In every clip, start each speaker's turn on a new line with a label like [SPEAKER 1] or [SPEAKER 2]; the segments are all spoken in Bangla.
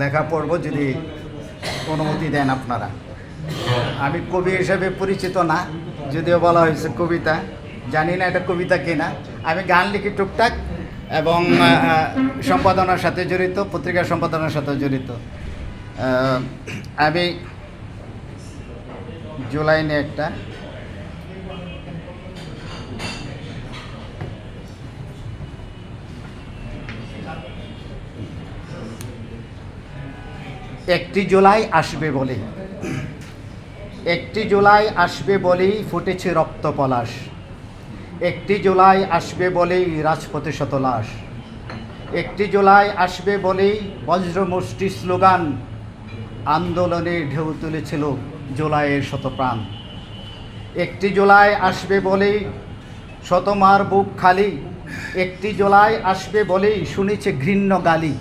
[SPEAKER 1] লেখা পড়ব যদি অনুমতি দেন আপনারা। আমি কবি হিসেবে পরিচিত না, যদিও বলা হয়েছে কবিতা, জানি না এটা কবিতা কিনা। আমি গান লিখি টুকটাক এবং সম্পাদনার সাথে জড়িত, পত্রিকা সম্পাদনার সাথে জড়িত। আমি জুলাই নিয়ে একটা একটি জুলাই আসবে বলে, একটি জুলাই আসবে বলেই ফুটেছে রক্ত পলাশ, একটি জুলাই আসবে বলেই রাজপথে শত লাশ, একটি জুলাই আসবে বলেই বজ্রমুষ্টি স্লোগান আন্দোলনে ঢেউ তুলেছিল জুলাইয়ের শত প্রাণ, একটি জুলাই আসবে বলেই শতমার বুক খালি, একটি জুলাই আসবে বলেই শুনেছে ঘৃণ্য গালি,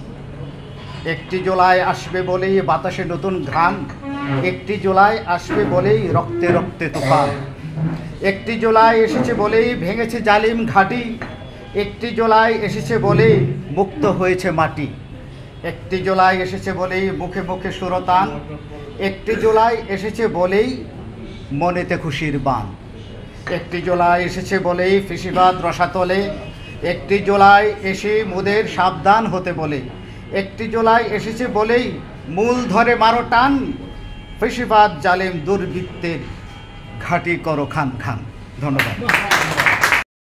[SPEAKER 1] একটি জুলাই আসবে বলেই বাতাসে নতুন ঘ্রাণ, একটি জুলাই আসবে বলেই রক্তে রক্তে তুফান, একটি জুলাই এসেছে বলেই ভেঙেছে জালিম ঘাঁটি, একটি জুলাই এসেছে বলেই মুক্ত হয়েছে মাটি, একটি জুলাই এসেছে বলেই মুখে মুখে সুরতান, একটি জুলাই এসেছে বলেই মনেতে খুশির বান, একটি জুলাই এসেছে বলেই ফিসিবাদ রসাতলে, একটি জুলাই এসে মোদের সাবধান হতে বলে, একটি জুলাই এসেছে বলেই মূল ধরে মারো টান, ফিসিবাদ জালেম দুর্বৃত্তের ঘাঁটি করো খান খান। ধন্যবাদ।